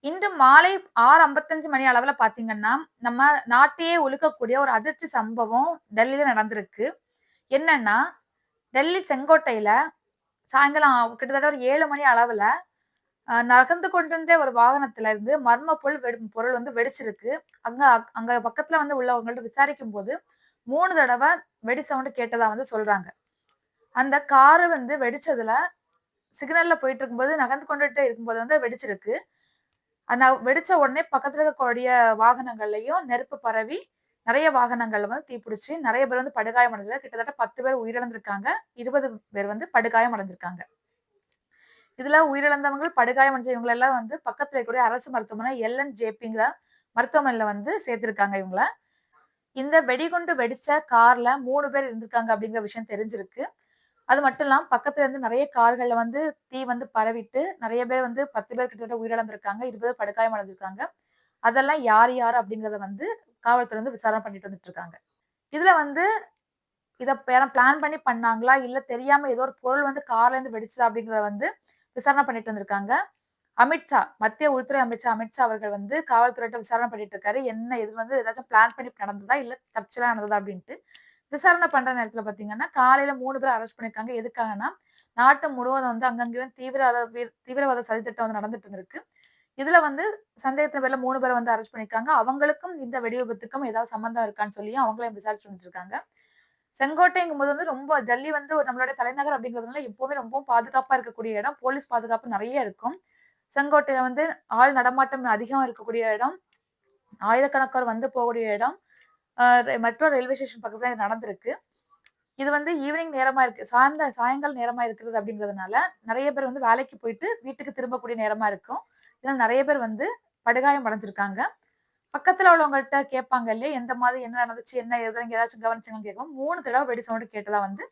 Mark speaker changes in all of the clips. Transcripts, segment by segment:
Speaker 1: இன்று மாலை 6:55 மணி அளவுல பார்த்தீங்கன்னா, நம்ம நாட்டையே உலுக்கக்கூடிய ஒரு அதிர்ச்சி சம்பவம் டெல்லில நடந்திருக்கு. என்னன்னா, டெல்லி செங்கோட்டையில சாயங்காலம் கிட்டத்தட்ட ஒரு 7 மணி அளவுல நகர்ந்து கொண்டிருந்த ஒரு வாகனத்துல இருந்து மர்ம பொருள் வந்து வெடிச்சிருக்கு. அங்க அங்க பக்கத்துல வந்து உள்ளவங்கள்ட்ட விசாரிக்கும்போது 3 தடவ வெடி சவுண்ட் கேட்டதா வந்து சொல்றாங்க. அந்த காரு வந்து வெடிச்சதுல சிக்னல்ல போயிட்டு இருக்கும்போது, நகர்ந்து கொண்டுட்டே இருக்கும்போது வந்து வெடிச்சிருக்கு. அந்த வெடிச்ச உடனே பக்கத்துல இருக்கக்கூடிய வாகனங்கள்லயும் நெருப்பு பரவி, நெறைய வாகனங்கள்ல வந்து தீப்பிடிச்சு, நெறைய பேர் வந்து படுகாயம் அடைஞ்சது. கிட்டத்தட்ட 10 பேர் உயிரிழந்திருக்காங்க. 20 பேர் வந்து படுகாயம் அடைஞ்சிருக்காங்க. இதுல உயிரிழந்தவங்க, படுகாயம் அடைஞ்சவங்க எல்லாம் வந்து பக்கத்துல இருக்கக்கூடிய அரசு மருத்துவமனை எல்.என்.ஜே.பி.ங்கிற மருத்துவமனையில வந்து சேர்த்திருக்காங்க இவங்கள. இந்த வெடிகுண்டு வெடிச்ச கார்ல 3 பேர் இருந்திருக்காங்க அப்படிங்கிற விஷயம் தெரிஞ்சிருக்கு. அது மட்டும் இல்லாம பக்கத்துல இருந்து நெறைய கார்கள்ல வந்து தீ வந்து பரவிட்டு, நெறைய பேர் வந்து 10 பேர் கிட்டத்தட்ட உயிரிழந்திருக்காங்க. 20 பேர் படுகாயம் அடைஞ்சிருக்காங்க. அதெல்லாம் யார் யார் அப்படிங்கிறத வந்து காவல்துறை வந்து விசாரணை பண்ணிட்டு வந்துட்டு இருக்காங்க. இதுல வந்து இத பிளான் பண்ணி பண்ணாங்களா? இல்ல தெரியாம ஏதோ ஒரு பொருள் வந்து கார்ல இருந்து வெடிச்சதா? அப்படிங்கிறத வந்து விசாரணை பண்ணிட்டு வந்திருக்காங்க. அமித்ஷா, மத்திய உள்துறை அமைச்சர் அமித்ஷா அவர்கள் வந்து காவல்துறையிட்ட விசாரணை பண்ணிட்டு இருக்காரு. என்ன இது வந்து ஏதாச்சும் பிளான் பண்ணி நடந்ததா? இல்ல தற்செயலா நடந்ததா? அப்படின்ட்டு. விசாரணை பண்ற நேரத்துல பார்த்தீங்கன்னா, காலையில 3 பேர அரெஸ்ட் பண்ணியிருக்காங்க. எதுக்காகன்னா, நாட்டு முழுவதும் வந்து அங்கங்கயும் தீவிரவாத சதித்திட்டம் வந்து நடந்துட்டு இருந்திருக்கு. இதுல வந்து சந்தேகத்தின் பேர்ல 3 பேர வந்து அரெஸ்ட் பண்ணியிருக்காங்க. அவங்களுக்கும் இந்த வெடி விபத்துக்கும் ஏதாவது சம்மந்தம் இருக்கான்னு சொல்லியும் அவங்களையும் விசாரிச்சு வந்துட்டு இருக்காங்க. செங்கோட்டைங்கும்போது வந்து ரொம்ப டெல்லி வந்து ஒரு நம்மளுடைய தலைநகர் அப்படிங்கிறதுனால எப்பவுமே ரொம்பவும் பாதுகாப்பா இருக்கக்கூடிய இடம். போலீஸ் பாதுகாப்பு நெறைய இருக்கும். செங்கோட்டையில வந்து ஆள் நடமாட்டம் அதிகம் இருக்கக்கூடிய இடம். ஆயிரக்கணக்கானோர் வந்து போகக்கூடிய இடம். அ மெட்ரோ ரயில்வே ஸ்டேஷன் பக்கத்துல இது நடந்திருக்கு. இது வந்து ஈவினிங் நேரமா இருக்கு. சாயங்கால நேரமா இருக்கிறது அப்படிங்கிறதுனால, நெறைய பேர் வந்து வேலைக்கு போயிட்டு வீட்டுக்கு திரும்பக்கூடிய நேரமா இருக்கும். இதனால நெறைய பேர் வந்து படுகாயம் அடைஞ்சிருக்காங்க. பக்கத்துல உள்ளவங்கள்ட்ட கேட்பாங்க இல்லையா? எந்த மாதிரி என்ன நடந்துச்சு? என்ன ஏதுன்னு நீங்க ஏதாச்சும் கவனிச்சீங்களான்னு கேட்கும். 3 தடவ வெடி சவுண்ட் கேட்டதா வந்து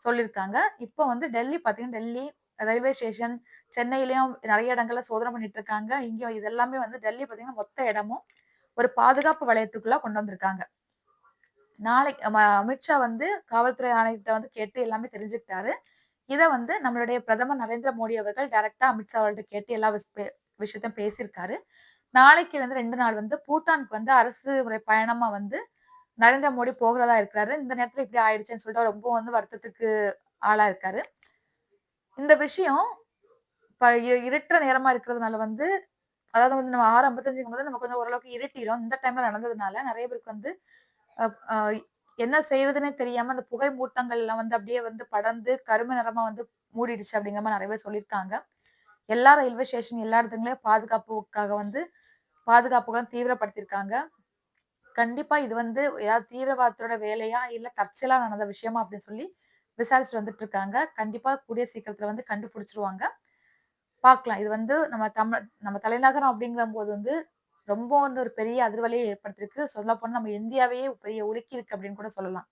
Speaker 1: சொல்லியிருக்காங்க. இப்போ வந்து டெல்லி பார்த்தீங்கன்னா, டெல்லி ரயில்வே ஸ்டேஷன், சென்னையிலயும் நெறைய இடங்கள்ல சோதனை பண்ணிட்டு இருக்காங்க. இங்க இது எல்லாமே வந்து டெல்லி பார்த்தீங்கன்னா, மொத்த இடமும் ஒரு பாதுகாப்பு வலயத்துக்குள்ள கொண்டு வந்திருக்காங்க. நாளைக்கு அமித்ஷா வந்து காவல்துறை ஆணையர்ட்ட வந்து கேட்டு எல்லாமே தெரிஞ்சுக்கிட்டாரு. இத வந்து நம்மளுடைய பிரதமர் நரேந்திர மோடி அவர்கள் டைரக்ட்டா அமித்ஷா அவர்கள்ட்ட கேட்டு எல்லா விஷயத்தையும் பேசியிருக்காரு. நாளைக்கு வந்து 2 நாள் வந்து பூட்டானுக்கு வந்து அரசு முறை பயணமா வந்து நரேந்திர மோடி போகிறதா இருக்கிறாரு. இந்த நேரத்துல இப்படி ஆயிடுச்சேன்னு சொல்லிட்டு அவர் ரொம்ப வந்து வருத்தத்துக்கு ஆளாயிருக்காரு. இந்த விஷயம் இப்ப இருட்டுற நேரமா இருக்கிறதுனால வந்து அதாவது வந்து நம்ம 6:55ங்கும்போது நம்ம கொஞ்சம் ஓரளவுக்கு இருட்டிரும். இந்த டைம்ல நடந்ததுனால நெறைய பேருக்கு வந்து அ அ என்ன செய்றதுன்னே தெரியாம அந்த புகை மூட்டங்கள்லாம் வந்து அப்படியே வந்து படர்ந்து கருமை நிறமா வந்து மூடிடுச்சு அப்படிங்கிற மாரி நெறைய பேர் சொல்லியிருக்காங்க. எல்லா ரயில்வே ஸ்டேஷன் எல்லா இடத்துலயும் பாதுகாப்புக்காக வந்து பாதுகாப்புகளும் தீவிரப்படுத்தியிருக்காங்க. கண்டிப்பா இது வந்து ஏதாவது தீவிரவாதத்தோட வேலையா? இல்ல தற்செயலா நடந்த விஷயமா? அப்படின்னு சொல்லி விசாரிச்சுட்டு வந்துட்டு இருக்காங்க. கண்டிப்பா கூடிய சீக்கிரத்துல வந்து கண்டுபிடிச்சுருவாங்க. பார்க்கலாம். இது வந்து நம்ம தலைநகரம் அப்படிங்கும்போது வந்து ரொம்ப வந்து ஒரு பெரிய அதிர்வலைய ஏற்படுத்தியிருக்கு. சொல்லப்போனா நம்ம இந்தியாவையே பெரிய உலுக்கியிருக்கு அப்படின்னு கூட சொல்லலாம்.